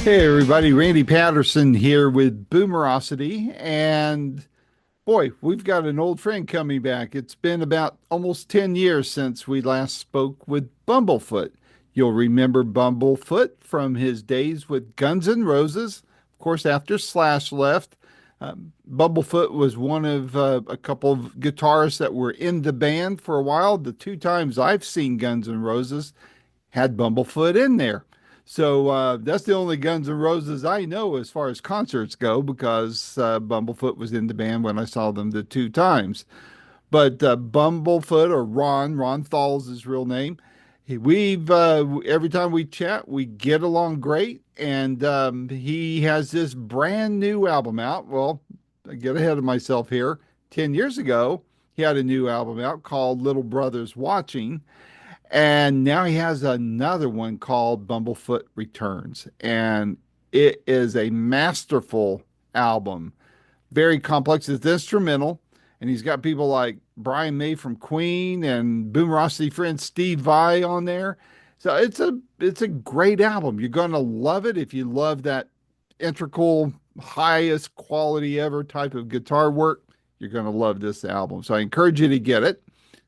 Hey everybody, Randy Patterson here with Boomerocity, and boy, we've got an old friend coming back. It's been about almost 10 years since we last spoke with Bumblefoot. You'll remember Bumblefoot from his days with Guns N' Roses. Of course, after Slash left, Bumblefoot was one of a couple of guitarists that were in the band for a while. The two times I've seen Guns N' Roses had Bumblefoot in there. So that's the only Guns N' Roses I know as far as concerts go because Bumblefoot was in the band when I saw them the two times. But Bumblefoot or Ron Thal's his real name. We've every time we chat, we get along great, and he has this brand new album out. Well, I get ahead of myself here. 10 years ago, he had a new album out called Little Brothers Watching. And now he has another one called Bumblefoot Returns. And it is a masterful album, very complex. It's instrumental. And he's got people like Brian May from Queen and Boomerocity friend Steve Vai on there. So it's a great album. You're going to love it if you love that integral, highest quality ever type of guitar work. You're going to love this album. So I encourage you to get it.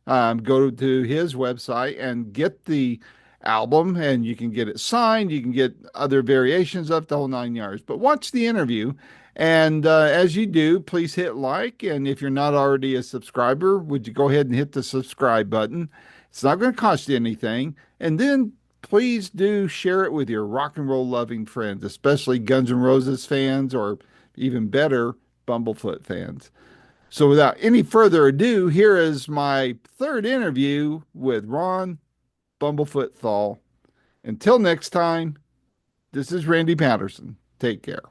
Go to his website and get the album, and you can get it signed. You can get other variations of the whole 9 yards. But watch the interview, and as you do, please hit like. And if you're not already a subscriber, would you go ahead and hit the subscribe button? It's not going to cost you anything. And then please do share it with your rock and roll loving friends, especially Guns N' Roses fans, or even better, Bumblefoot fans. So without any further ado, here is my third interview with Ron Bumblefoot Thal. Until next time, this is Randy Patterson. Take care.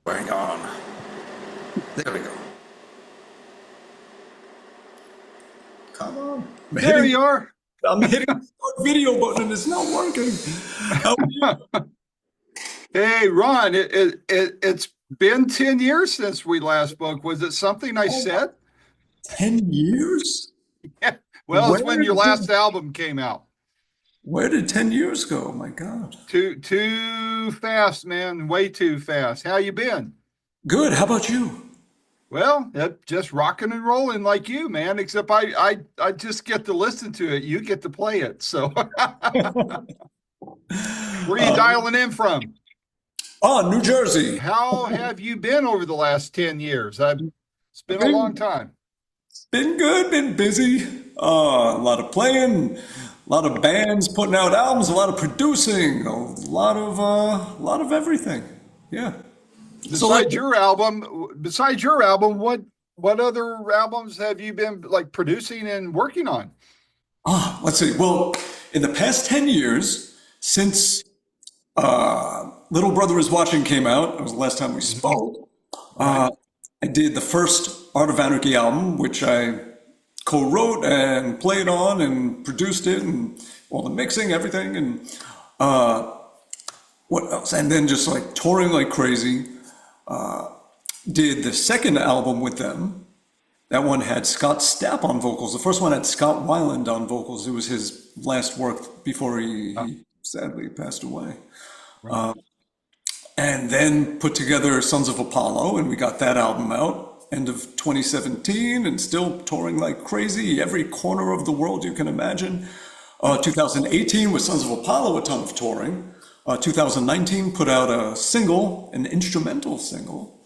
Hang on. There we go. Come on. There you are. I'm hitting the start video button and it's not working. How are you? Hey, Ron, it's been 10 years since we last spoke. Was it something I said? 10 years? Yeah. Well, it's when your Where last did- album came out. Where did 10 years go? My God. Too fast, man. Way too fast. How you been? Good. How about you? Well, just rocking and rolling like you, man. Except I just get to listen to it. You get to play it. So where are you dialing in from? Oh, New Jersey. How have you been over the last 10 years? It's been a Been, long time. been good, been busy. A lot of playing, a lot of bands putting out albums, a lot of producing, a lot of everything. Yeah. So like, Besides your album, what other albums have you been like producing and working on? let's see. Well, in the past 10 years, since Little Brother is Watching came out, that was the last time we spoke. I did the first Art of Anarchy album, which I co-wrote and played on and produced it and all the mixing, everything. And what else? And then just like touring like crazy. Did the second album with them. That one had Scott Stapp on vocals. The first one had Scott Weiland on vocals. It was his last work before he sadly passed away. And then put together Sons of Apollo, and we got that album out end of 2017 and still touring like crazy, every corner of the world you can imagine. 2018 with Sons of Apollo, a ton of touring. 2019 put out a single, an instrumental single,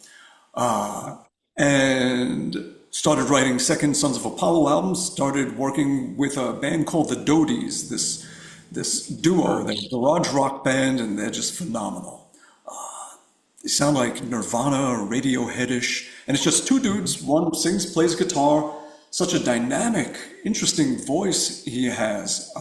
and started writing second Sons of Apollo albums, started working with a band called the Dodies, this duo, they're a garage rock band, and they're just phenomenal. They sound like Nirvana or Radiohead-ish, and it's just two dudes. One sings, plays guitar, such a dynamic, interesting voice he has.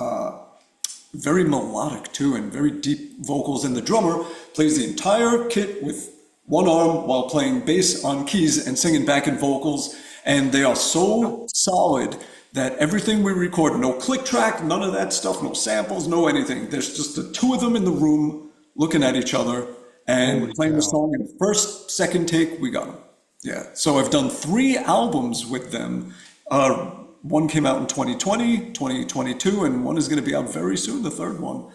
Very melodic too, and very deep vocals. And the drummer plays the entire kit with one arm while playing bass on keys and singing backing vocals. And they are so solid that everything we record, no click track, none of that stuff, no samples, no anything. There's just the two of them in the room looking at each other and playing the song in first, second take, we got them. Yeah, so I've done 3 albums with them. One came out in 2020, 2022, and one is going to be out very soon, the third one.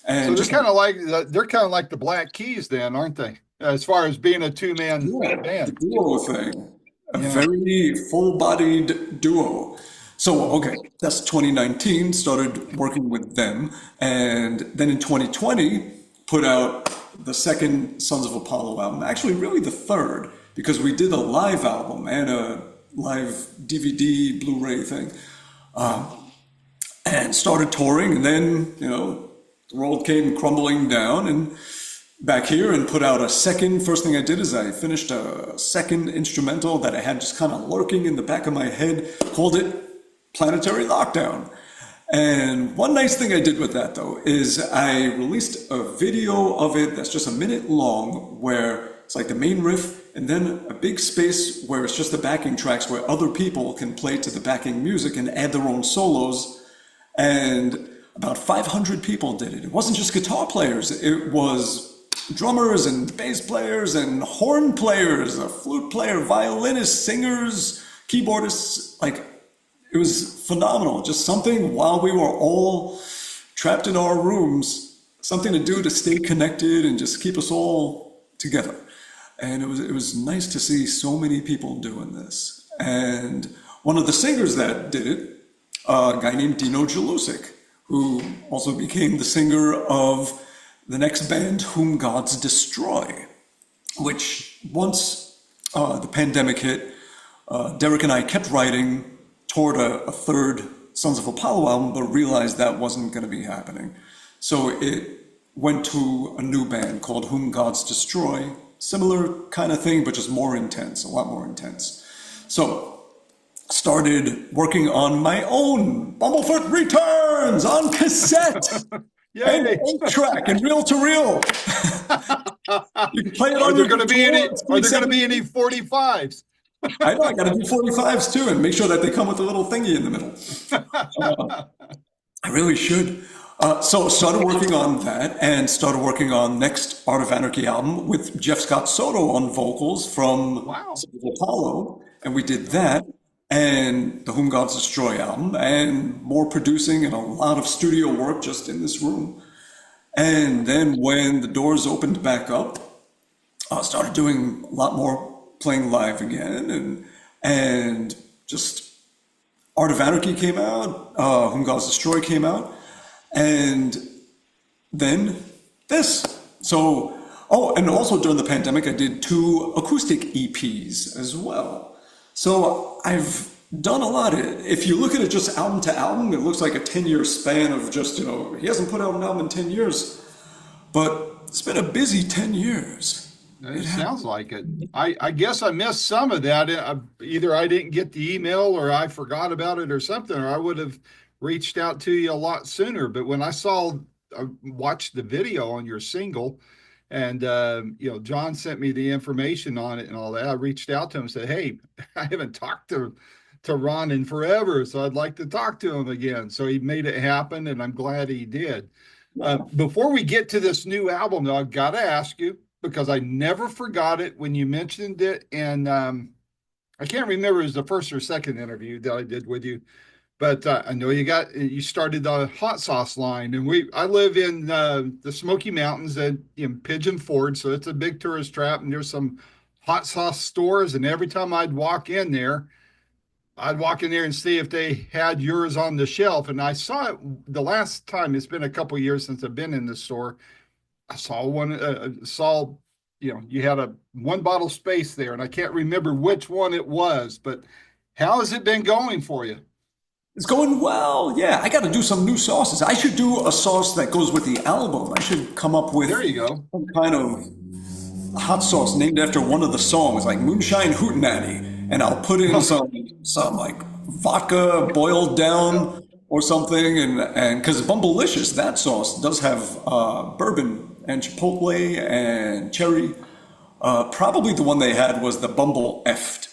So and they're just kind of like the Black Keys, then, aren't they? As far as being a two-man yeah, the band. duo thing, a Yeah. very full-bodied duo. So, okay, that's 2019, started working with them, and then in 2020, put out the second Sons of Apollo album, actually, really the third, because we did a live album and a live DVD, Blu-ray thing, Uh-huh. and started touring, and then, the world came crumbling down, and back here and put out a second. First thing I did is I finished a second instrumental that I had just kind of lurking in the back of my head, called it Planetary Lockdown. And one nice thing I did with that though is I released a video of it that's just a minute long where it's like the main riff and then a big space where it's just the backing tracks where other people can play to the backing music and add their own solos. And about 500 people did it. It wasn't just guitar players, it was drummers and bass players and horn players, a flute player, violinists, singers, keyboardists. Like, it was phenomenal. Just something while we were all trapped in our rooms, something to do to stay connected and just keep us all together. And it was nice to see so many people doing this. And one of the singers that did it, a guy named Dino Jalusic, who also became the singer of the next band, Whom Gods Destroy, which once the pandemic hit, Derek and I kept writing toward a third Sons of Apollo album, but realized that wasn't going to be happening. So it went to a new band called Whom Gods Destroy, similar kind of thing, but just more intense, a lot more intense. So started working on my own Bumblefoot Returns on cassette and Yay! 8-track and reel to reel. You can play it Are on there your going to be any? guitar. Are there going to be any 45s? I know, I got to do 45s too and make sure that they come with a little thingy in the middle. I really should. So started working on that and started working on next Art of Anarchy album with Jeff Scott Soto on vocals from Wow. Apollo. And we did that and the Whom Gods Destroy album and more producing and a lot of studio work just in this room. And then when the doors opened back up, I started doing a lot more playing live again and just Art of Anarchy came out, Whom Gods Destroy came out, and then this. So, oh, and also during the pandemic, I did 2 acoustic EPs as well. So I've done a lot. If you look at it just album to album, it looks like a 10-year span of just, he hasn't put out an album in 10 years, but it's been a busy 10 years. It sounds like it. I guess I missed some of that. Either I didn't get the email or I forgot about it or something, or I would have reached out to you a lot sooner. But when I watched the video on your single and, John sent me the information on it and all that, I reached out to him and said, hey, I haven't talked to Ron in forever, so I'd like to talk to him again. So he made it happen, and I'm glad he did. Before we get to this new album, though, I've got to ask you, because I never forgot it when you mentioned it. And I can't remember if it was the first or second interview that I did with you, but I know you started the hot sauce line, and I live in the Smoky Mountains in Pigeon Forge, so it's a big tourist trap, and there's some hot sauce stores, and every time I'd walk in there and see if they had yours on the shelf. And I saw it the last time. It's been a couple of years since I've been in the store. I saw you had a 1 bottle space there, and I can't remember which one it was, but how has it been going for you? It's going well. Yeah, I got to do some new sauces. I should do a sauce that goes with the album. I should come up with There you go. some kind of hot sauce named after one of the songs, like Moonshine Hootenanny, and I'll put in some like vodka boiled down or something, and because Bumblelicious, that sauce does have bourbon and chipotle and cherry. Probably the one they had was the Bumble Effed.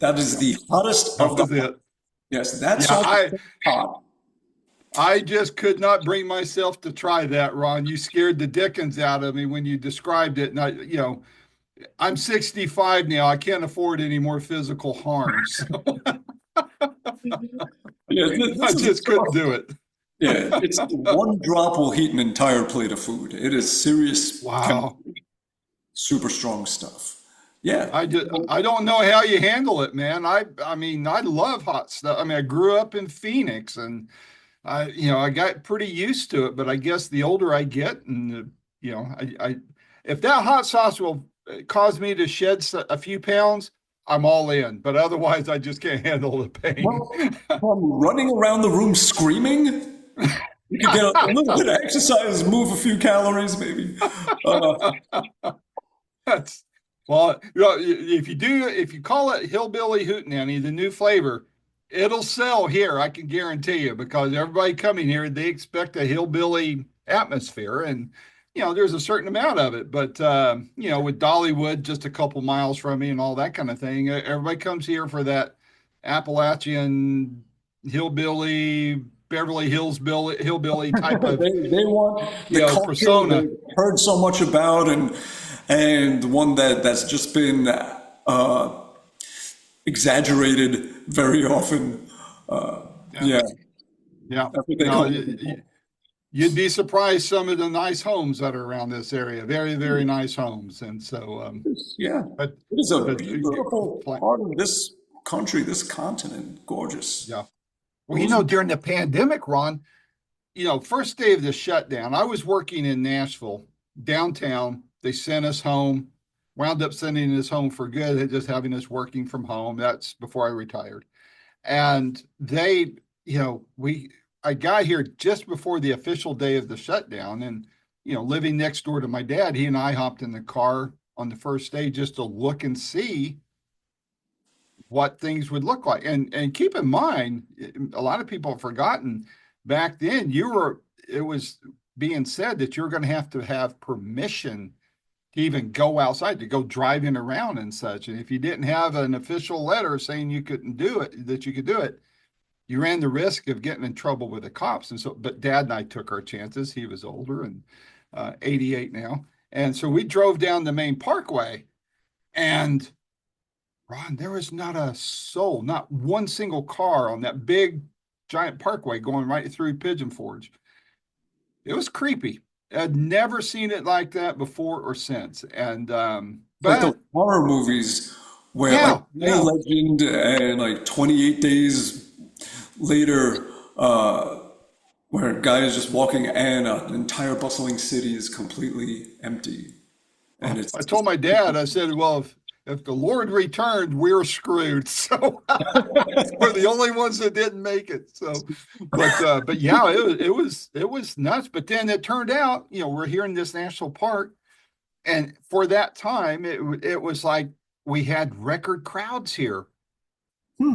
That is the hottest That of was the. it. Yes, that Yeah, sauce is hot. I just could not bring myself to try that, Ron. You scared the dickens out of me when you described it. And I'm 65 now. I can't afford any more physical harm. So Yeah, I this is just couldn't do it. Yeah, it's one drop will heat an entire plate of food. It is serious, Wow. super strong stuff. Yeah. I don't know how you handle it, man. I mean, I love hot stuff. I mean, I grew up in Phoenix and I got pretty used to it, but I guess the older I get and I if that hot sauce will cause me to shed a few pounds, I'm all in. But otherwise, I just can't handle the pain. Well, from running around the room screaming, you could get a little bit of exercise, move a few calories, maybe. Uh, That's well, if you call it hillbilly hootenanny, the new flavor, it'll sell here. I can guarantee you because everybody coming here they expect a hillbilly atmosphere, and there's a certain amount of it. But with Dollywood just a couple miles from me and all that kind of thing, everybody comes here for that Appalachian hillbilly. Beverly Hills hillbilly type of they want the culture persona. they've heard so much about, and one that's just been exaggerated very often. Yeah. Yeah, Yeah. that's what they No, call it. you'd be surprised some of the nice homes that are around this area. Very, very nice homes. And so, Yeah, but, it is a but beautiful part of this country, this continent. Gorgeous. yeah. Well, Those, during the pandemic, Ron, first day of the shutdown, I was working in Nashville, downtown. They sent us home, wound up sending us home for good, just having us working from home. That's before I retired. And I got here just before the official day of the shutdown and, living next door to my dad, he and I hopped in the car on the first day just to look and see what things would look like. And keep in mind, a lot of people have forgotten back then it was being said that you're going to have permission to even go outside, to go driving around and such. And if you didn't have an official letter saying you couldn't do it, that you could do it, you ran the risk of getting in trouble with the cops. And so, but Dad and I took our chances. He was older and 88 now. And so we drove down the main parkway and Ron, there was not a soul, not one single car on that big giant parkway going right through Pigeon Forge. It was creepy. I'd never seen it like that before or since. And it's like those but horror movies where like yeah, A yeah. Legend and like 28 Days Later, where a guy is just walking and an entire bustling city is completely empty. And it's I just, told my dad, I said, well, if the Lord returned, we're screwed. So we're the only ones that didn't make it. So, but yeah, it was nuts. But then it turned out, we're here in this national park, and for that time, it was like we had record crowds here,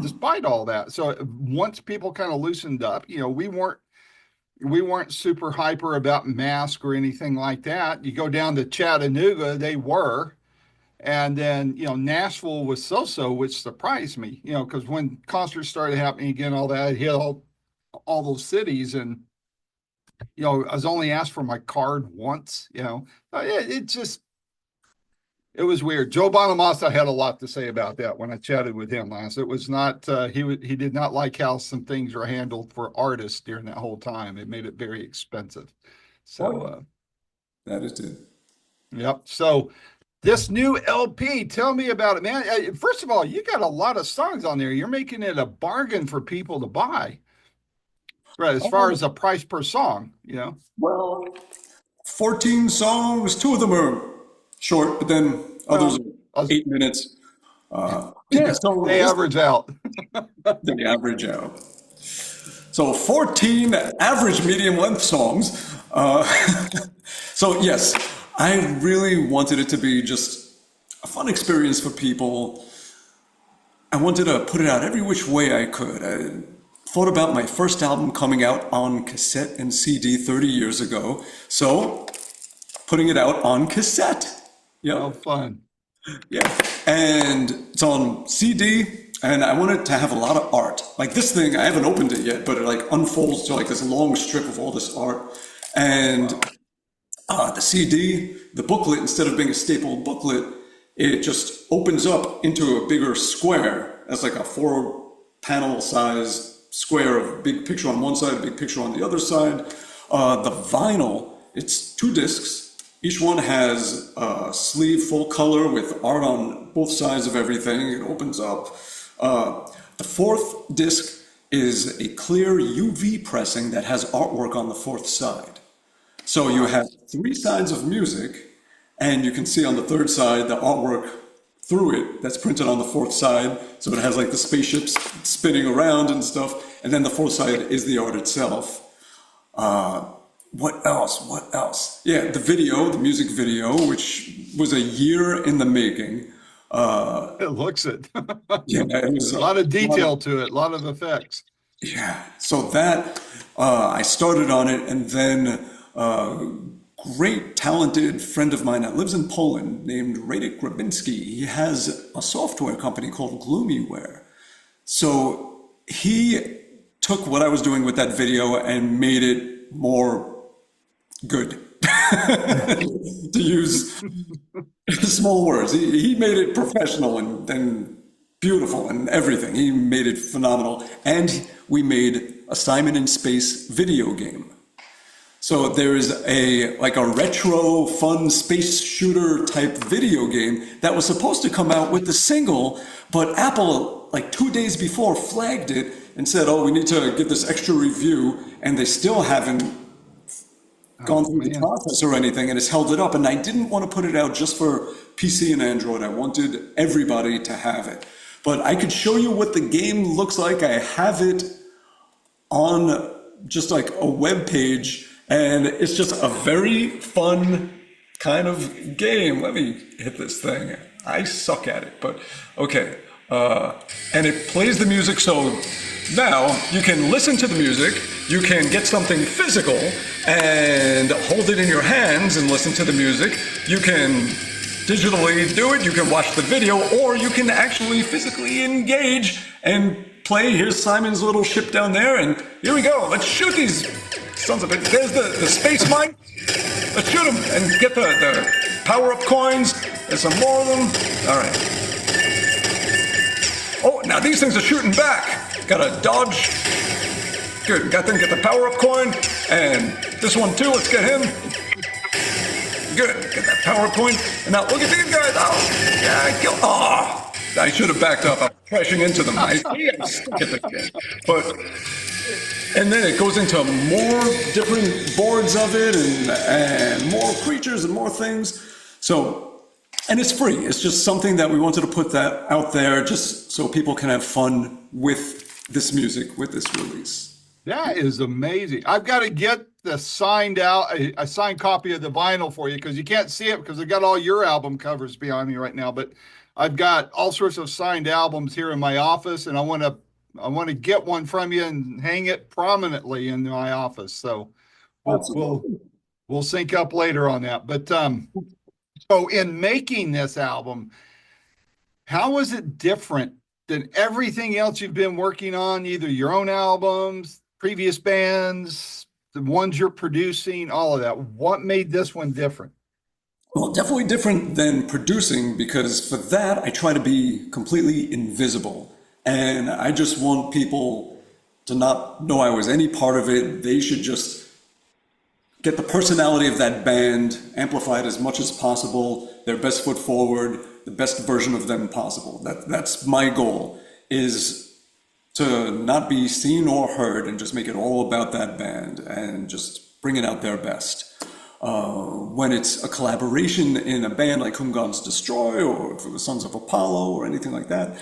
despite all that. So once people kind of loosened up, we weren't super hyper about mask or anything like that. You go down to Chattanooga, they were. And then, Nashville was so, which surprised me, because when concerts started happening again, all that, I hit all those cities. And, I was only asked for my card once, it was weird. Joe Bonamassa had a lot to say about that when I chatted with him last. It was not, he did not like how some things were handled for artists during that whole time. It made it very expensive. So, oh, that is it. yep. So, this new LP, tell me about it, man. First of all, you got a lot of songs on there. You're making it a bargain for people to buy, right? As far as Oh, the price per song, well, 14 songs, two of them are short, but then others well, are uh, 8 minutes. Yeah, so they this average out. the average out. So 14 average medium length songs. So yes, I really wanted it to be just a fun experience for people. I wanted to put it out every which way I could. I thought about my first album coming out on cassette and CD 30 years ago. So putting it out on cassette. Oh, Yep. fun. Yeah, and it's on CD, and I wanted to have a lot of art. Like this thing, I haven't opened it yet, but it like unfolds to like this long strip of all this art. And Wow. the CD, the booklet, instead of being a stapled booklet, it just opens up into a bigger square as like a 4 panel size square of big picture on one side, big picture on the other side. The vinyl, it's 2 discs. Each one has a sleeve full color with art on both sides of everything. It opens up. The 4th disc is a clear UV pressing that has artwork on the 4th side. So you have 3 sides of music, and you can see on the 3rd side the artwork through it that's printed on the 4th side. So it has like the spaceships spinning around and stuff. And then the 4th side is the art itself. What else? What else? Yeah, the video, the music video, which was a year in the making. It looks it. Yeah, it was A lot of detail to it, a lot of effects. yeah. So that I started on it, and then great talented friend of mine that lives in Poland named Radek Grabinski. He has a software company called Gloomyware. So he took what I was doing with that video and made it more good, to use small words. He made it professional and beautiful and everything. He made it phenomenal. And we made a Simon in Space video game. So there is a retro fun space shooter type video game that was supposed to come out with the single, but Apple like 2 days before flagged it and said, "Oh, we need to give this extra review," and they still haven't gone through the process or anything, and it's held it up. And I didn't want to put it out just for PC and Android. I wanted everybody to have it. But I could show you what the game looks like. I have it on just like a web page, and it's just a very fun kind of game. Let me hit this thing. I suck at it, but okay. And it plays the music, so now you can listen to the music, you can get something physical and hold it in your hands and listen to the music. You can digitally do it, you can watch the video, or you can actually physically engage and play. Here's Simon's little ship down there, and here we go. Let's shoot these sons of it. There's the space mine. Let's shoot them and get the power-up coins. There's some more of them. All right. Oh, now these things are shooting back. Gotta dodge. Good, got them, get the power-up coin. And this one too, let's get him. Good, get that power-up coin. And now look at these guys. Oh, yeah, I killed. Oh, I should have backed up. I'm crashing into them. I stuck at the game. But, and then it goes into more different boards of it and more creatures and more things. So, and it's free. It's just something that we wanted to put that out there just so people can have fun with this music, with this release. That is amazing. I've got to get the signed out, a signed copy of the vinyl for you, because you can't see it because I've got all your album covers behind me right now. But I've got all sorts of signed albums here in my office, and I want to get one from you and hang it prominently in my office. So we'll sync up later on that. But so in making this album, how was it different than everything else you've been working on, either your own albums, previous bands, the ones you're producing, all of that? What made this one different? Well, definitely different than producing, because for that, I try to be completely invisible. And I just want people to not know I was any part of it. They should just get the personality of that band amplified as much as possible, their best foot forward, the best version of them possible. That's my goal, is to not be seen or heard and just make it all about that band and just bring it out their best. When it's a collaboration in a band like Whom Gods Destroy or for the Sons of Apollo or anything like that,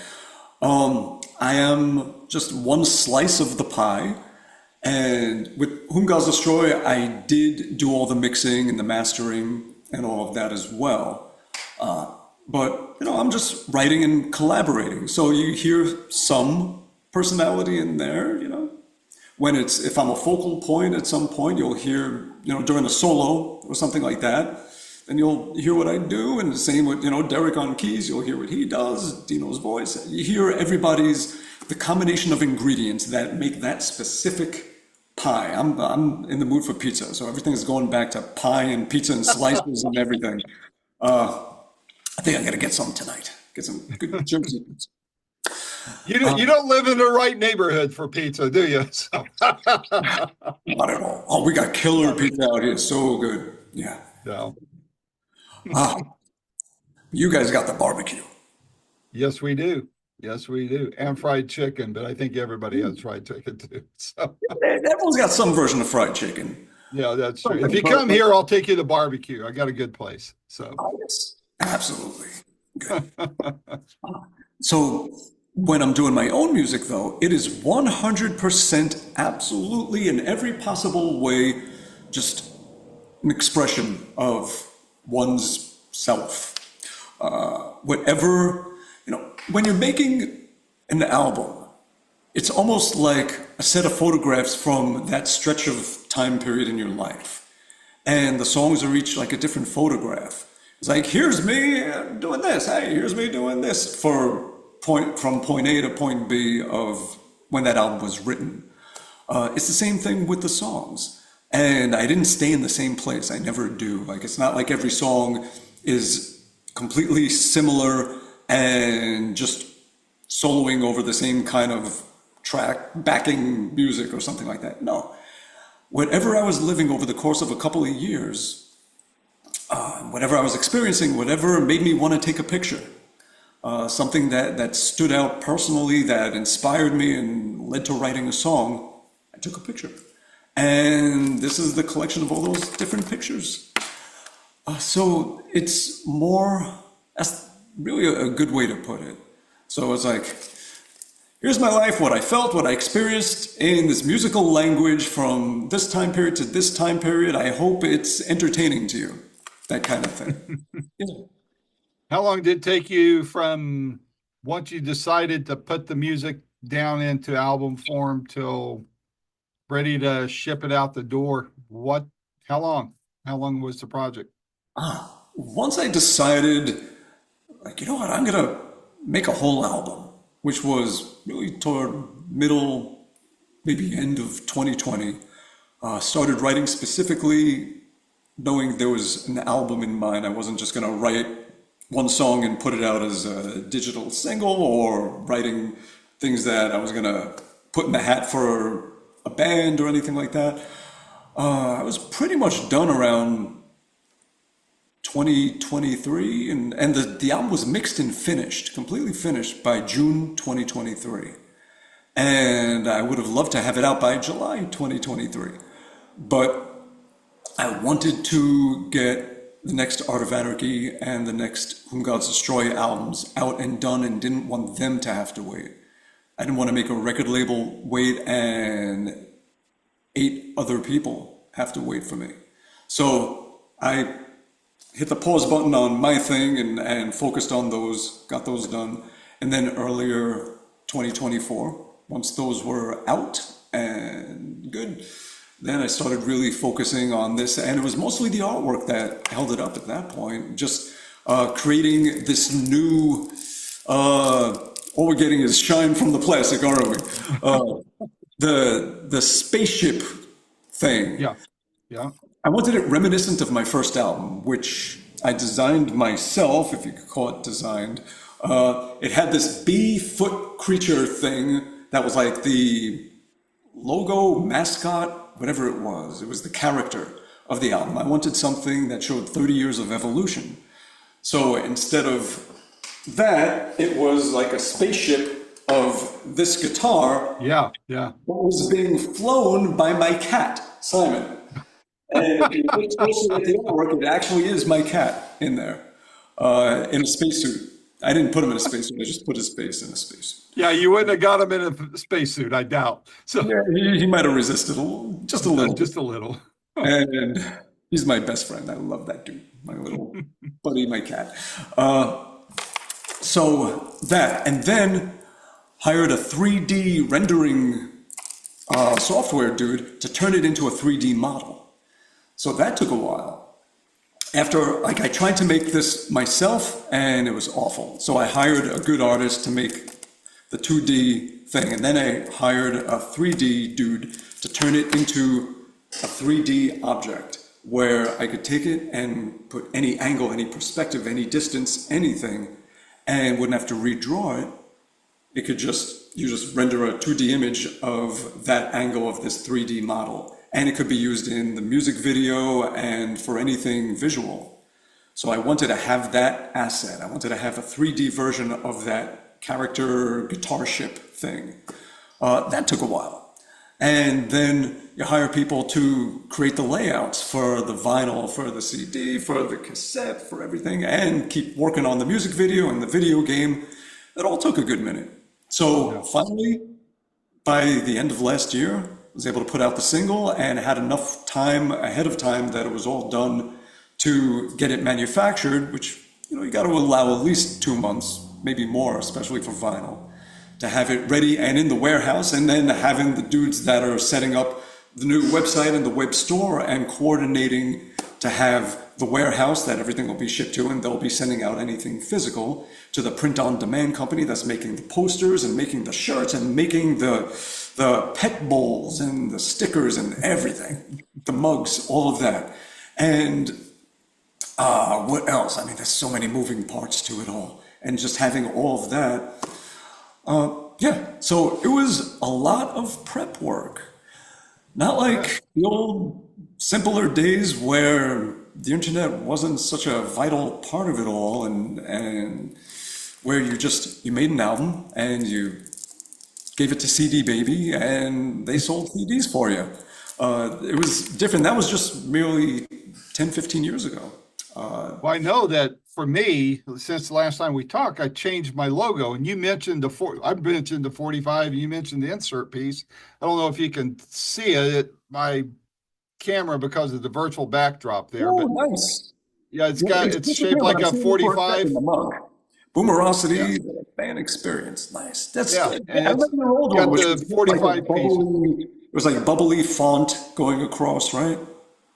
I am just one slice of the pie. And with Whom Gods Destroy, I did do all the mixing and the mastering and all of that as well. But, I'm just writing and collaborating. So you hear some personality in there, if I'm a focal point at some point, you'll hear, during a solo or something like that, then you'll hear what I do. And the same with, Derek on keys, you'll hear what he does, Dino's voice. You hear the combination of ingredients that make that specific pie. I'm in the mood for pizza, so everything is going back to pie and pizza and slices and everything. I think I gotta get some tonight. Get some good jerky pizza. You don't live in the right neighborhood for pizza, do you? So, Not at all. Oh, we got killer pizza out here. So good. Yeah. no. Ah, you guys got the barbecue. Yes, we do. Yes, we do. And fried chicken, but I think everybody has fried chicken too. So, Everyone's got some version of fried chicken. yeah, that's true. If But, you come here, I'll take you to barbecue. I got a good place. So, oh, yes, absolutely. Good. So when I'm doing my own music, though, it is 100% absolutely in every possible way just an expression of one's self. Whatever, when you're making an album, it's almost like a set of photographs from that stretch of time period in your life. And the songs are each like a different photograph. It's like, here's me doing this. Hey, here's me doing this from point A to point B of when that album was written. It's the same thing with the songs. And I didn't stay in the same place. I never do. Like, it's not like every song is completely similar and just soloing over the same kind of track, backing music or something like that. No. Whatever I was living over the course of a couple of years, whatever I was experiencing, whatever made me want to take a picture, something that stood out personally, that inspired me and led to writing a song, I took a picture. And this is the collection of all those different pictures. So it's more, that's really a good way to put it. So it's like, here's my life, what I felt, what I experienced in this musical language from this time period to this time period. I hope it's entertaining to you, that kind of thing. Yeah. how long did it take you from once you decided to put the music down into album form till ready to ship it out the door? How long? How long was the project? Once I decided, like, you know what, I'm gonna make a whole album, which was really toward middle, maybe end of 2020. Started writing specifically knowing there was an album in mind. I wasn't just gonna write one song and put it out as a digital single, or writing things that I was gonna put in the hat for a band or anything like that. I was pretty much done around 2023, and the album was mixed and finished, completely finished by June 2023. And I would have loved to have it out by July 2023. But I wanted to get the next Art of Anarchy and the next Whom Gods Destroy albums out and done, and didn't want them to have to wait. I didn't want to make a record label wait and 8 other people have to wait for me. So I hit the pause button on my thing and focused on those, got those done. And then earlier 2024, once those were out and good, then I started really focusing on this. And it was mostly the artwork that held it up at that point. Just creating this new, all we're getting is shine from the plastic, aren't we? The spaceship thing. Yeah. Yeah. I wanted it reminiscent of my first album, which I designed myself, if you could call it designed. It had this bee-foot creature thing that was like the logo, mascot, whatever it was. It was the character of the album. I wanted something that showed 30 years of evolution. So instead of that, it was like a spaceship of this guitar Yeah. Yeah. that was being flown by my cat, Simon. And if you look closely at the artwork, it actually is my cat in there, in a spacesuit. I didn't put him in a spacesuit, I just put his face in a spacesuit. Yeah, you wouldn't have got him in a spacesuit, I doubt. So Yeah, he might have resisted a little, just a little. just a little. And he's my best friend. I love that dude, my little buddy, my cat. So that, and then hired a 3D rendering software dude to turn it into a 3D model. So that took a while. After, like, I tried to make this myself and it was awful. So I hired a good artist to make the 2D thing. And then I hired a 3D dude to turn it into a 3D object where I could take it and put any angle, any perspective, any distance, anything, and wouldn't have to redraw it. it could just, you just render a 2D image of that angle of this 3D model. And it could be used in the music video and for anything visual. So I wanted to have that asset. I wanted to have a 3D version of that character guitarship thing. That took a while. And then you hire people to create the layouts for the vinyl, for the CD, for the cassette, for everything, and keep working on the music video and the video game. It all took a good minute. So finally, by the end of last year, I was able to put out the single and had enough time ahead of time that it was all done to get it manufactured, which, you got to allow at least 2 months, maybe more, especially for vinyl, to have it ready and in the warehouse, and then having the dudes that are setting up the new website and the web store and coordinating to have the warehouse that everything will be shipped to, and they'll be sending out anything physical to the print-on-demand company that's making the posters and making the shirts and making the pet bowls and the stickers and everything, the mugs, all of that. And what else? I mean, there's so many moving parts to it all. And just having all of that, so it was a lot of prep work. Not like the old simpler days where the internet wasn't such a vital part of it all, and where you made an album and you gave it to CD Baby and they sold CDs for you. It was different. That was just merely 10, 15 years ago. Well, I know that for me, since the last time we talked, I changed my logo, and you mentioned I mentioned the 45, and you mentioned the insert piece. I don't know if you can see it, my camera, because of the virtual backdrop there, Oh, but nice. yeah, Yeah, it's shaped like a 45. Boomerocity, fan experience. Nice. That's Yeah, good. and I it's remember your old one, got which the was like a 45 piece. bubbly, it was like bubbly font going across, right?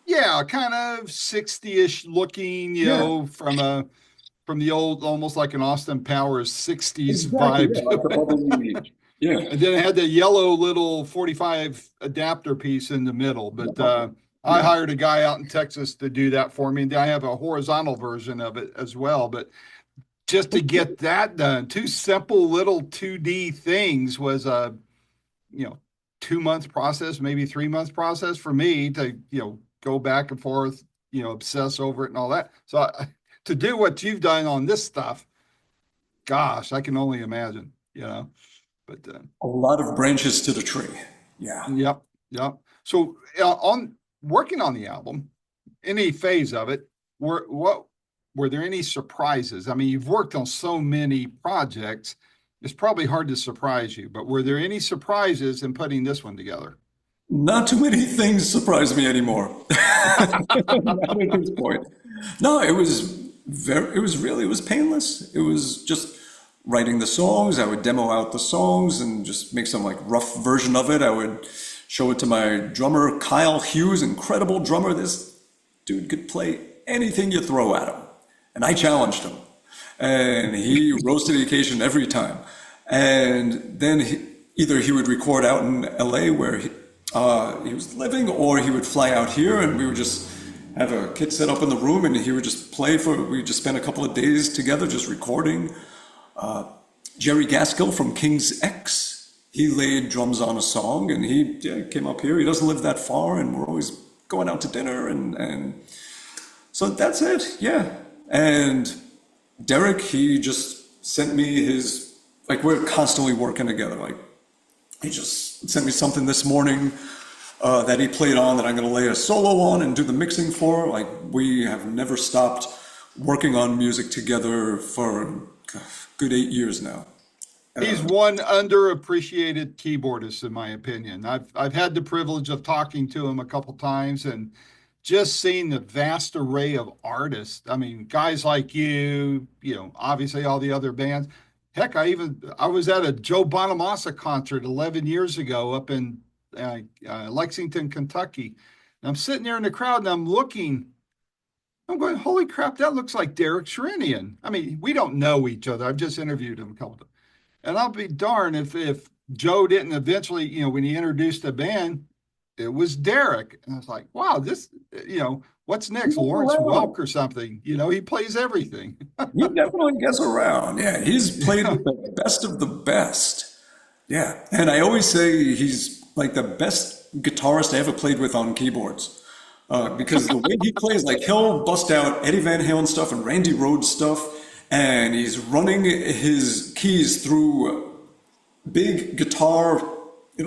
Yeah, kind of 60-ish looking, Yeah, from the old, almost like an Austin Powers 60s exactly. vibe Yeah, to like the it. bubbly. Yeah. And then it had the yellow little 45 adapter piece in the middle. But I Yeah. hired a guy out in Texas to do that for me. And I have a horizontal version of it as well. But just to get that done, two simple little 2D things was a, 2 month process, maybe 3 month process for me to, go back and forth, obsess over it and all that. So to do what you've done on this stuff, gosh, I can only imagine. But A lot of branches to the tree. Yeah. yep, yep. So on working on the album, any phase of it, were there any surprises? I mean, you've worked on so many projects, it's probably hard to surprise you, but were there any surprises in putting this one together? Not too many things surprise me anymore. Not at this point. No, it was painless. It was just writing the songs. I would demo out the songs and just make some like rough version of it. I would show it to my drummer, Kyle Hughes, incredible drummer. This dude could play anything you throw at him. And I challenged him. And he rose to the occasion every time. And then either he would record out in LA where he was living, or he would fly out here and we would just have a kit set up in the room and he would just we just spent a couple of days together just recording. Jerry Gaskill from King's X, he laid drums on a song and he came up here. He doesn't live that far and we're always going out to dinner and so that's it, yeah. And Derek, he just sent me we're constantly working together. Like, he just sent me something this morning that he played on that I'm going to lay a solo on and do the mixing for. Like, we have never stopped working on music together for a good 8 years now. He's one underappreciated keyboardist, in my opinion. I've had the privilege of talking to him a couple times and just seeing the vast array of artists. I mean, guys like you, obviously all the other bands. Heck, I was at a Joe Bonamassa concert 11 years ago up in Lexington, Kentucky. And I'm sitting there in the crowd and I'm going, holy crap, that looks like Derek Sherinian. I mean, we don't know each other. I've just interviewed him a couple times. And I'll be darned if Joe didn't eventually, when he introduced the band, it was Derek. And I was like, wow, what's next? He's Lawrence around. Welk or something. He plays everything. He definitely gets around. Yeah, he's played with the best of the best. Yeah, and I always say he's like the best guitarist I ever played with on keyboards. Because the way he plays, like he'll bust out Eddie Van Halen stuff and Randy Rhoads stuff, and he's running his keys through big guitar,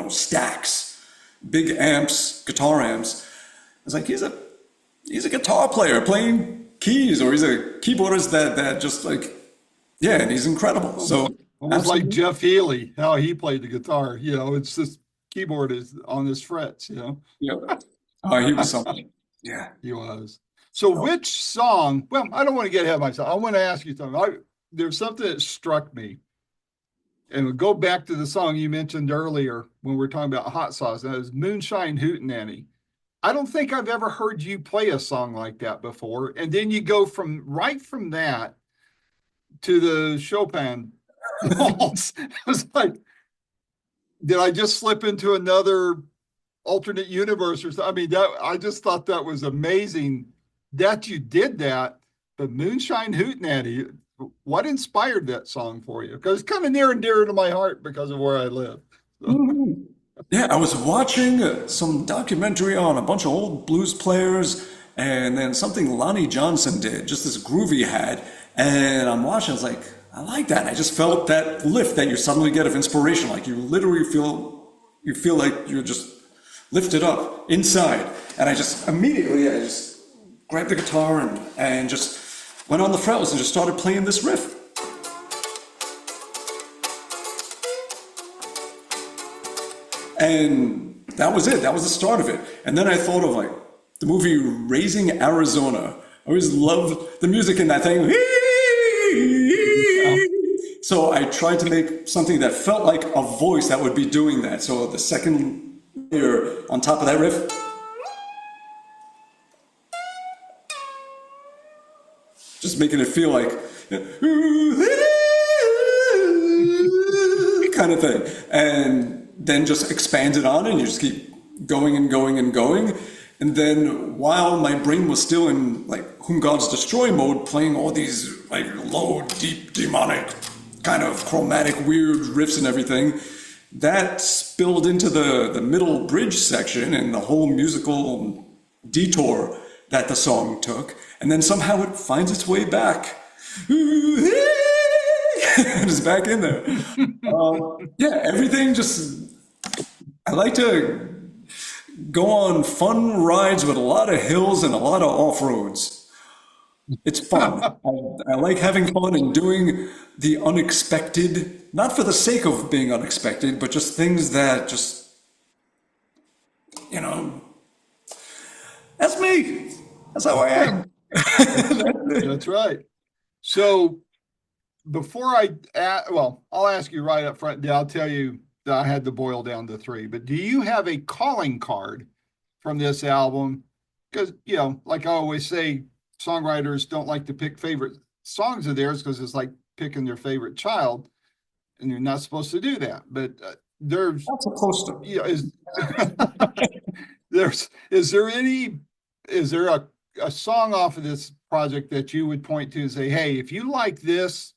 stacks, big amps, guitar amps. It's like he's a guitar player playing keys, or he's a keyboardist that just like, yeah, and he's incredible. So Almost like absolutely, Jeff Healey, how he played the guitar. It's this keyboard is on his frets. yeah. He was something. Yeah. He was. So Oh, which song? Well, I don't want to get ahead of myself. I want to ask you something. There's something that struck me, and we'll go back to the song you mentioned earlier when we were talking about hot sauce. And that was Moonshine Hootenanny. I don't think I've ever heard you play a song like that before. And then you go from that to the Chopin waltz. I was like, did I just slip into another alternate universe or something? I mean, that I just thought that was amazing that you did that. But Moonshine Hootenanny, what inspired that song for you? Because it's kind of near and dear to my heart because of where I live. So, mhm. Yeah, I was watching some documentary on a bunch of old blues players, and then something Lonnie Johnson did, just this groove he had. And I'm watching, I was like, I like that. And I just felt that lift that you suddenly get of inspiration. Like you literally feel like you're just lifted up inside. And I just grabbed the guitar and just went on the fretless and just started playing this riff. And that was it. That was the start of it. And then I thought of like the movie Raising Arizona. I always loved the music in that thing. yeah. So I tried to make something that felt like a voice that would be doing that. So the second layer on top of that riff, just making it feel like kind of thing. And then just expand it on and you just keep going and going and going. And then while my brain was still in like Whom Gods Destroy mode, playing all these like low, deep, demonic, kind of chromatic, weird riffs and everything, that spilled into the middle bridge section and the whole musical detour that the song took. And then somehow it finds its way back. And it's back in there. Yeah, everything just, I like to go on fun rides with a lot of hills and a lot of off roads. It's fun. I like having fun and doing the unexpected, not for the sake of being unexpected, but just things that just, you know, that's me. That's how I am. That's right. So before I'll ask you right up front. I'll tell you that I had to boil down to three. But do you have a calling card from this album? Because like I always say, songwriters don't like to pick favorite songs of theirs because it's like picking their favorite child, and you're not supposed to do that. But there's, Not supposed to. is is there any is there a song off of this project that you would point to and say, hey, if you like this,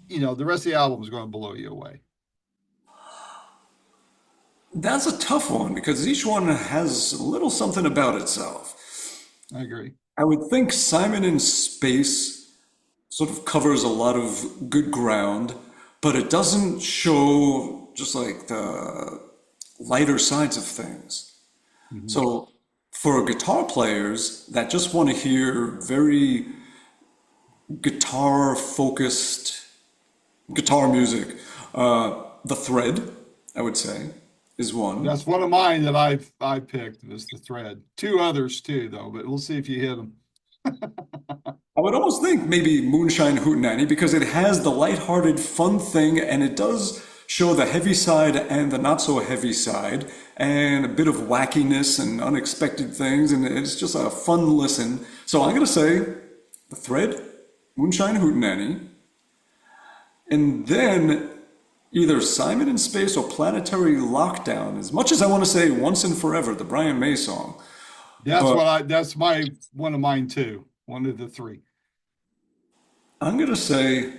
the rest of the album is going to blow you away? That's a tough one because each one has a little something about itself. I agree. I would think Simon in Space sort of covers a lot of good ground, but it doesn't show just like the lighter sides of things. Mhm. So for guitar players that just want to hear very guitar focused guitar music, The Thread, I would say, is one. That's one of mine that I picked was The Thread. Two others too, though, but we'll see if you hit them. I would almost think maybe Moonshine Hootenanny because it has the lighthearted, fun thing, and it does show the heavy side and the not so heavy side, and a bit of wackiness and unexpected things, and it's just a fun listen. So I'm going to say The Thread, Moonshine Hootenanny, and then Either Simon in Space or Planetary Lockdown. As much as I want to say Once and Forever, the Brian May song, That's but what I that's my one of mine too. One of the three. I'm gonna say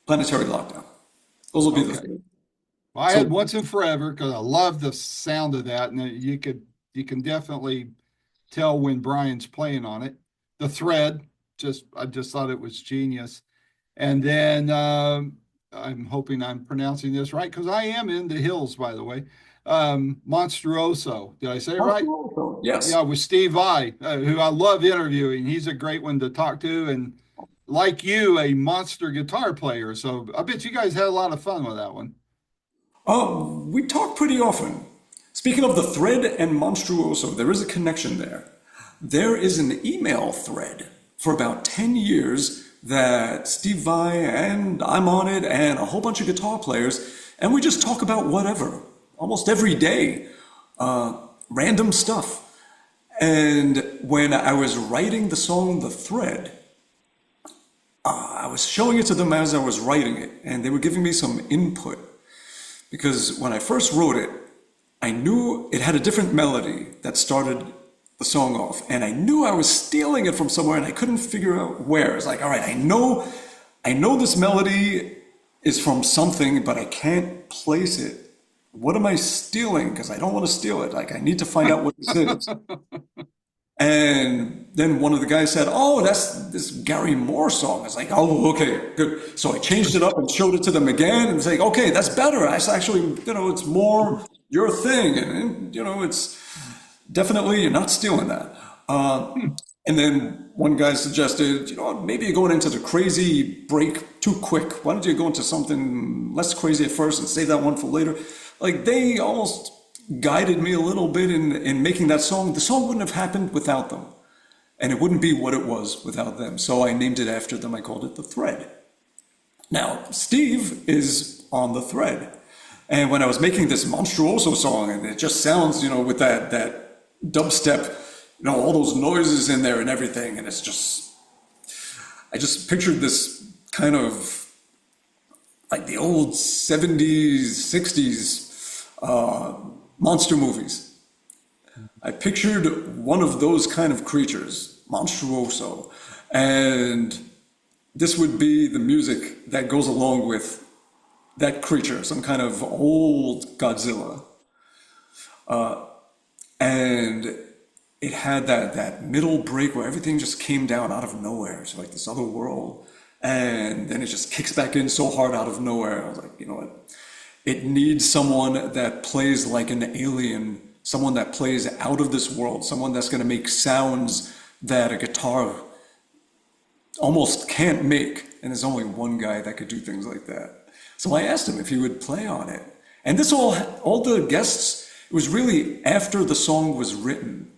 Planetary Lockdown. Those will be the Okay. three. Well, I had So, Once and Forever because I love the sound of that, and you can definitely tell when Brian's playing on it. The thread, just I just thought it was genius. And then I'm hoping I'm pronouncing this right because I am in the hills, by the way. Monstruoso. Did I say it right? yes. Yeah, with Steve Vai, who I love interviewing. He's a great one to talk to, and like you, a monster guitar player. So I bet you guys had a lot of fun with that one. We talk pretty often. Speaking of the thread and Monstruoso, there is a connection there. There is an email thread for about 10 years that Steve Vai and I'm on it and a whole bunch of guitar players, and we just talk about whatever, almost every day, random stuff. And when I was writing the song The Thread, I was showing it to them as I was writing it, and they were giving me some input. Because when I first wrote it, I knew it had a different melody that started the song off, and I knew I was stealing it from somewhere, and I couldn't figure out where. It's like, all right, I know this melody is from something, but I can't place it. What am I stealing? Because I don't want to steal it. Like, I need to find out what this is. And then one of the guys said, "Oh, that's this Gary Moore song." I was like, "Oh, okay, good." So I changed it up and showed it to them again, and say, "Okay, that's better. That's actually, it's more your thing, and it's definitely you're not stealing that." And then one guy suggested, maybe you're going into the crazy break too quick. Why don't you go into something less crazy at first and save that one for later? Like they almost guided me a little bit in making that song. The song wouldn't have happened without them, and it wouldn't be what it was without them. So I named it after them. I called it The Thread. Now, Steve is on the thread. And when I was making this Monstruoso song, and it just sounds, with that dubstep, all those noises in there and everything, and I just pictured this kind of like the old 70s, 60s monster movies. I pictured one of those kind of creatures, Monstruoso, and this would be the music that goes along with that creature, some kind of old Godzilla. And it had that middle break where everything just came down out of nowhere. It's like this other world. And then it just kicks back in so hard out of nowhere. I was like, you know what? It needs someone that plays like an alien, someone that plays out of this world, someone that's going to make sounds that a guitar almost can't make. And there's only one guy that could do things like that. So I asked him if he would play on it. And this all the guests, it was really after the song was written.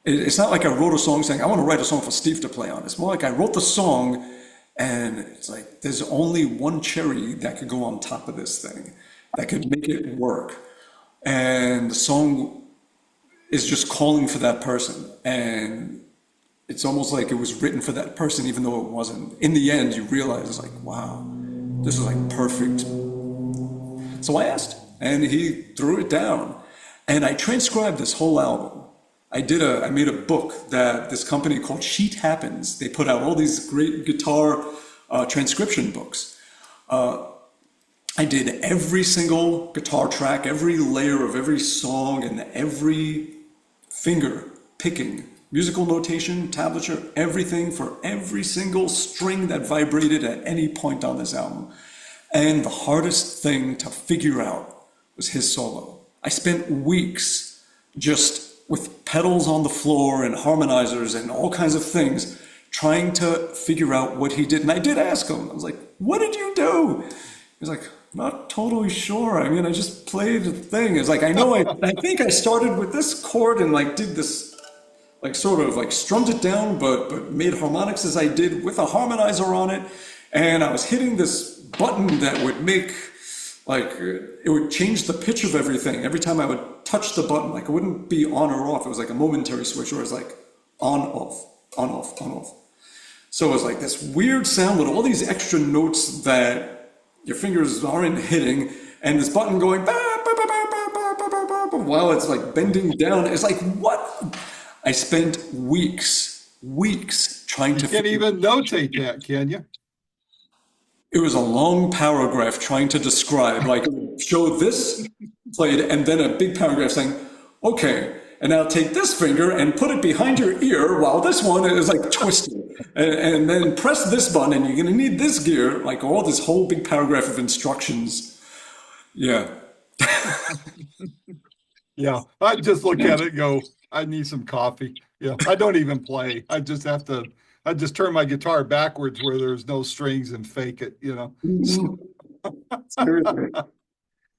It's not like I wrote a song saying, I want to write a song for Steve to play on. It's more like I wrote the song and it's like, there's only one cherry that could go on top of this thing, that could make it work. And the song is just calling for that person. And it's almost like it was written for that person, even though it wasn't. In the end, you realize it's like, wow, this is like perfect. So I asked, and he threw it down. And I transcribed this whole album. I made a book that this company called Sheet Happens. They put out all these great guitar transcription books. I did every single guitar track, every layer of every song, and every finger picking, musical notation, tablature, everything for every single string that vibrated at any point on this album. And the hardest thing to figure out was his solo. I spent weeks just with pedals on the floor and harmonizers and all kinds of things, trying to figure out what he did. And I did ask him, I was like, what did you do? He was like, not totally sure. I mean, I just played the thing. It's like, I think I started with this chord and like did this, like sort of like strummed it down, but made harmonics as I did with a harmonizer on it. And I was hitting this button that would make, like, it would change the pitch of everything. Every time I would touch the button, like it wouldn't be on or off. It was like a momentary switch where it was like on, off, on, off, on, off. So it was like this weird sound with all these extra notes that your fingers aren't hitting, and this button going ba, ba, ba, ba, ba, ba, ba, ba, ba, while it's like bending down. It's like, what? I spent weeks trying You to can't figure. even notate that, can you? It was a long paragraph trying to describe, like, show this played, and then a big paragraph saying, okay, and now take this finger and put it behind your ear while this one is like twisted. And then press this button, and you're going to need this gear, like all this whole big paragraph of instructions. Yeah. Yeah, I just look at it and go, I need some coffee. Yeah, I don't even play. I just have to, I just turn my guitar backwards where there's no strings and fake it, you know. Mhm. Seriously.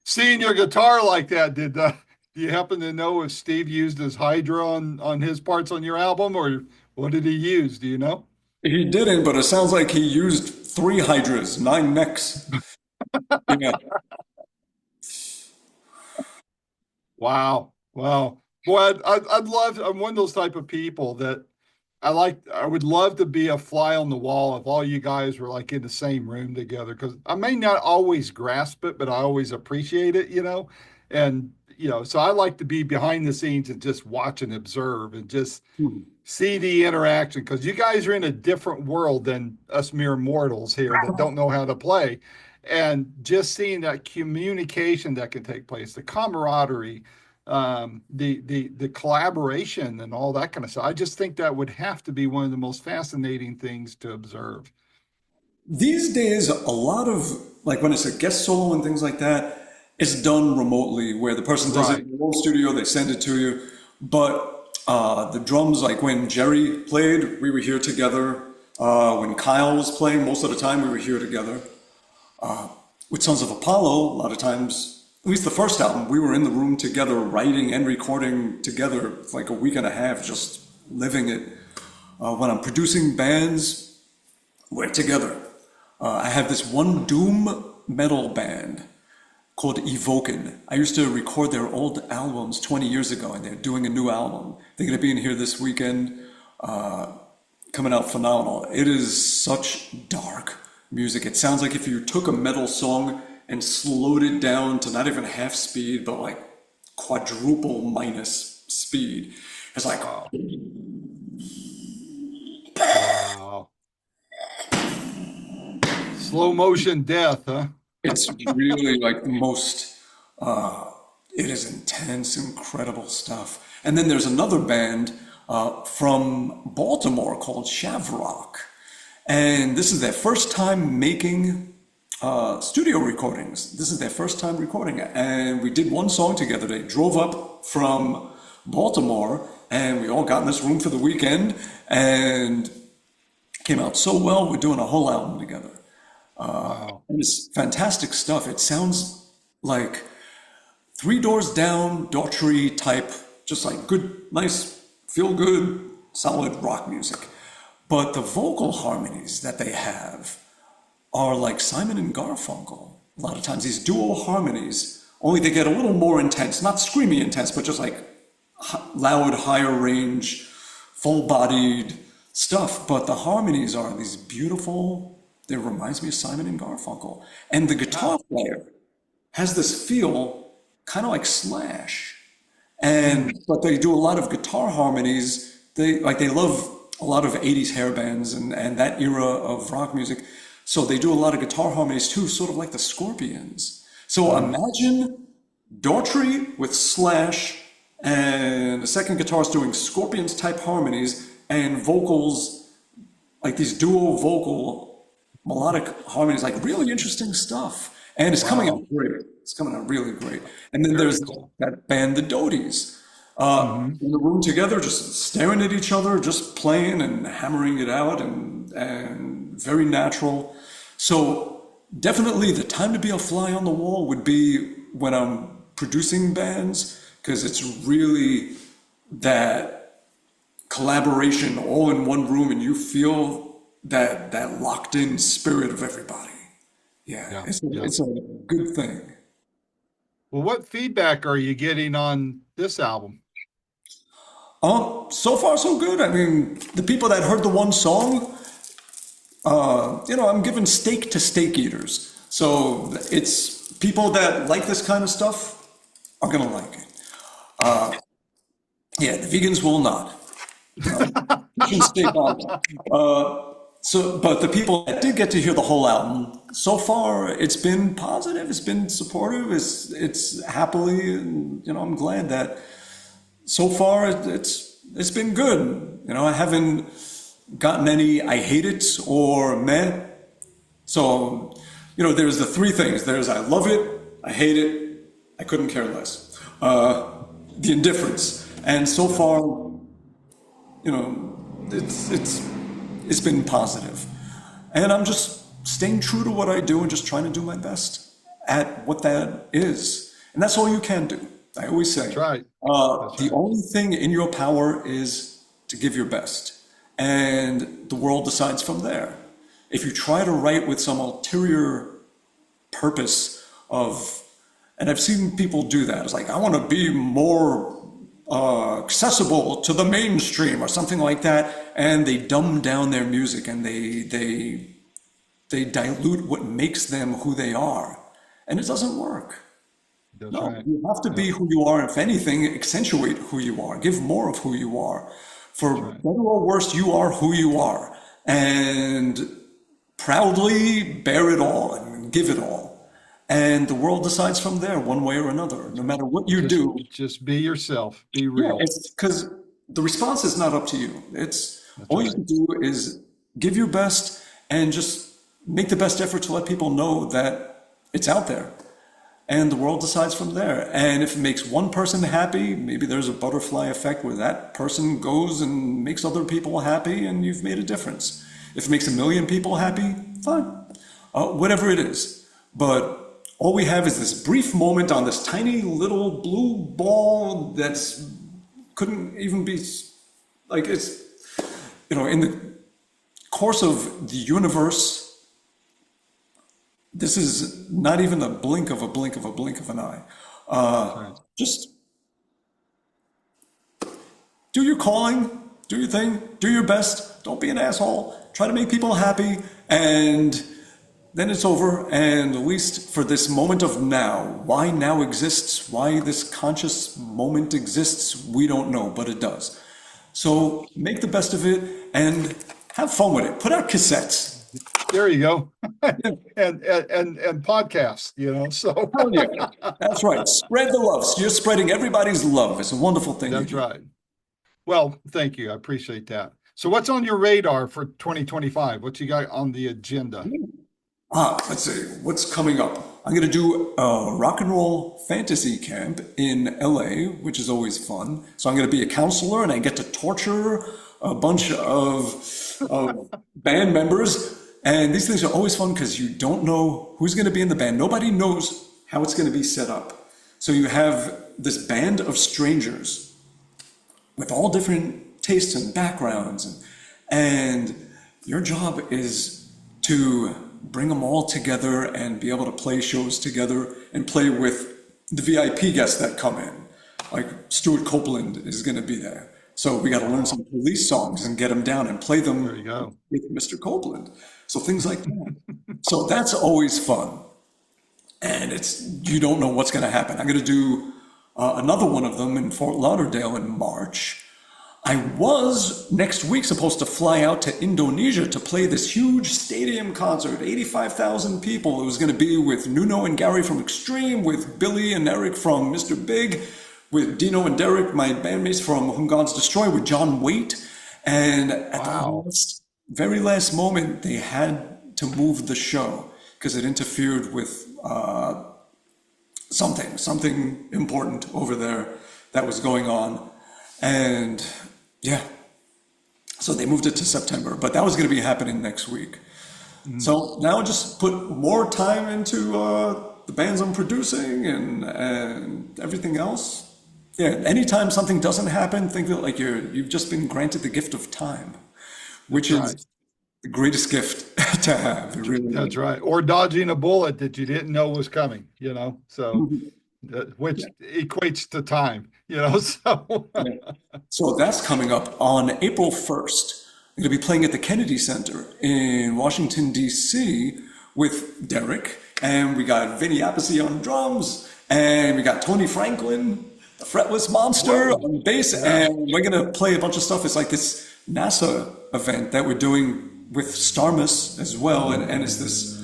Seeing your guitar like that, do you happen to know if Steve used his Hydra on his parts on your album, or what did he use? Do you know? He didn't, but it sounds like he used three hydras, nine necks. Yeah. Wow. Wow. Boy, I'd love, I'm one of those type of people that I would love to be a fly on the wall if all you guys were like in the same room together, because I may not always grasp it, but I always appreciate it, you know? And, you know, so I like to be behind the scenes and just watch and observe and just Hmm. see the interaction, because you guys are in a different world than us mere mortals here that don't know how to play. And just seeing that communication that can take place, the camaraderie, the collaboration and all that kind of stuff. I just think that would have to be one of the most fascinating things to observe. These days, a lot of, like when it's a guest solo and things like that, it's done remotely where the person does it Right. in their own studio, they send it to you. But the drums, like when Jerry played, we were here together. When Kyle was playing, most of the time we were here together. With Sons of Apollo, a lot of times, at least the first album, we were in the room together, writing and recording together for like a week and a half, just living it. When I'm producing bands, we're together. I have this one doom metal band called Evoken. I used to record their old albums 20 years ago, and they're doing a new album. They're going to be in here this weekend, coming out phenomenal. It is such dark music. It sounds like if you took a metal song and slowed it down to not even half speed, but like quadruple minus speed. It's like, Wow. Wow. Slow motion death, huh? it's really like the most, it is intense, incredible stuff. And then there's another band from Baltimore called Shavrock. And this is their first time making studio recordings. This is their first time recording it. And we did one song together. They drove up from Baltimore and we all got in this room for the weekend and came out so well. We're doing a whole album together. Wow. And it's fantastic stuff. It sounds like Three Doors Down, Daughtry type, just like good, nice, feel good, solid rock music. But the vocal harmonies that they have are like Simon and Garfunkel. A lot of times, these dual harmonies, only they get a little more intense, not screamy intense, but just like loud, higher range, full bodied stuff. But the harmonies are these beautiful, it reminds me of Simon and Garfunkel. And the guitar Wow. player has this feel kind of like Slash. Mm. And but they do a lot of guitar harmonies. They love a lot of 80s hair bands and that era of rock music. So they do a lot of guitar harmonies too, sort of like the Scorpions. So Mm. imagine Daughtry with Slash and a second guitarist doing Scorpions type harmonies and vocals, like these duo vocal melodic harmonies, like really interesting stuff. And it's coming out Wow. great. It's coming out really great. And then Very there's cool. that band, the Doties, Hmm. in the room together, just staring at each other, just playing and hammering it out, and very natural. So definitely the time to be a fly on the wall would be when I'm producing bands, because it's really that collaboration all in one room, and you feel that locked in spirit of everybody. Yeah, Yeah. Yeah. it's a good thing. Well, what feedback are you getting on this album? So far so good. I mean, the people that heard the one song, I'm giving steak to steak eaters. So it's people that like this kind of stuff are gonna like it. Yeah, the vegans will not. Fish and steak on. But the people that did get to hear the whole album, so far it's been positive, it's been supportive, it's happily, and I'm glad that so far it's been good. I haven't gotten any I hate it or meh. So, there's the three things. There's I love it, I hate it, I couldn't care less. The indifference. And so far, it's been positive. And I'm just staying true to what I do and just trying to do my best at what that is. And that's all you can do. I always say, That's right. That's the right. only thing in your power is to give your best. And the world decides from there. If you try to write with some ulterior purpose of, and I've seen people do that. It's like, I want to be more accessible to the mainstream or something like that, and they dumb down their music and they dilute what makes them who they are, and it doesn't work. That's No, right. you have to be No, who you are. If anything, accentuate who you are. Give more of who you are. For that's right. better or worse, you are who you are, and proudly bear it all and give it all. And the world decides from there, one way or another. No matter what you Just do, just be yourself. Be yeah, real. it's because the response is not up to you. It's That's all you right. can do is give your best and just make the best effort to let people know that it's out there. And the world decides from there. And if it makes one person happy, maybe there's a butterfly effect where that person goes and makes other people happy and you've made a difference. If it makes a million people happy, fine. Whatever it is. But all we have is this brief moment on this tiny little blue ball that's couldn't even be like it's in the course of the universe, this is not even a blink of a blink of a blink of an eye. That's right. Just do your calling, do your thing, do your best, don't be an asshole, try to make people happy, and then it's over. And at least for this moment of now, why now exists, why this conscious moment exists, we don't know, but it does. So make the best of it and have fun with it. Put out cassettes. There you go. And podcast, so Hell yeah. That's right. Spread the love. So you're spreading everybody's love. It's a wonderful thing you that's do. right. Well, thank you. I appreciate that. So what's on your radar for 2025? What you got on the agenda? Let's see, what's coming up? I'm going to do a rock and roll fantasy camp in LA, which is always fun. So I'm going to be a counselor and I get to torture a bunch of band members. And these things are always fun because you don't know who's going to be in the band. Nobody knows how it's going to be set up. So you have this band of strangers with all different tastes and backgrounds. And your job is to bring them all together and be able to play shows together and play with the VIP guests that come in. Like Stuart Copeland is going to be there. So we got to learn some Police songs and get them down and play There you them go. with Mr. Copeland. So things like that. So that's always fun. And you don't know what's going to happen. I'm going to do another one of them in Fort Lauderdale in March. I was next week supposed to fly out to Indonesia to play this huge stadium concert, 85,000 people. It was going to be with Nuno and Gary from Extreme, with Billy and Eric from Mr. Big, with Dino and Derek, my bandmates from Whom Gods Destroy, with John Waite. And at the Wow. very last moment, they had to move the show because it interfered with something important over there that was going on. And yeah, so they moved it to September, but that was going to be happening next week. So now just put more time into the bands I'm producing and everything else. Yeah, anytime something doesn't happen, think of it like you've just been granted the gift of time, which That's right. is the greatest gift to have. It really That's is. right. Or dodging a bullet that you didn't know was coming, so which equates to time, so Yeah. So that's coming up on April 1st. I'm going to be playing at the Kennedy Center in Washington, D.C. with Derek. And we got Vinny Appice on drums. And we got Tony Franklin, the fretless monster, Whoa. on bass. Yeah. And we're going to play a bunch of stuff. It's like this NASA event that we're doing with Starmus as well. And it's this,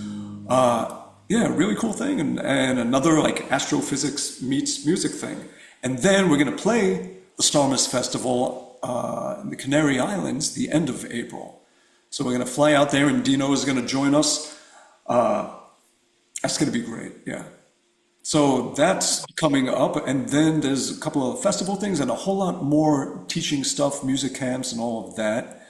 really cool thing. And another like astrophysics meets music thing. And then we're going to play the Starmus Festival in the Canary Islands the end of April. So we're going to fly out there and Dino is going to join us. That's going to be great. Yeah. So that's coming up. And then there's a couple of festival things and a whole lot more teaching stuff, music camps and all of that.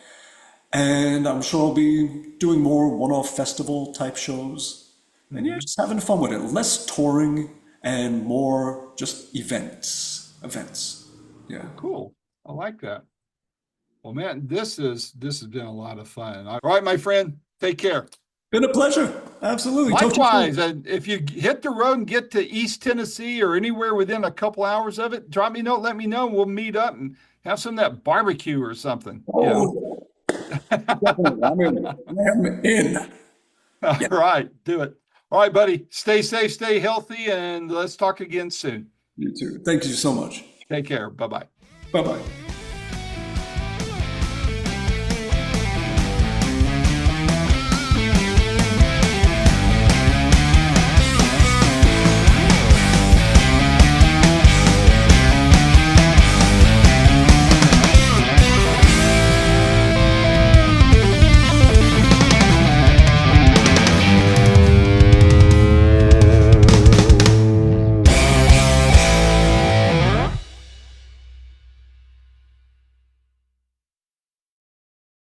And I'm sure I'll be doing more one-off festival type shows. And yeah, just having fun with it. Less touring and more just events. Yeah. Cool. I like that. Well, man, this has been a lot of fun. All right, my friend, take care. Been a pleasure. Absolutely. Talk to you Likewise, soon. and if you hit the road and get to East Tennessee or anywhere within a couple hours of it, drop me a note, let me know. We'll meet up and have some of that barbecue or something. Oh, definitely. I'm in. All right, do it. All right, buddy. Stay safe, stay healthy, and let's talk again soon. You too. Thank you so much. Take care. Bye-bye. Bye bye.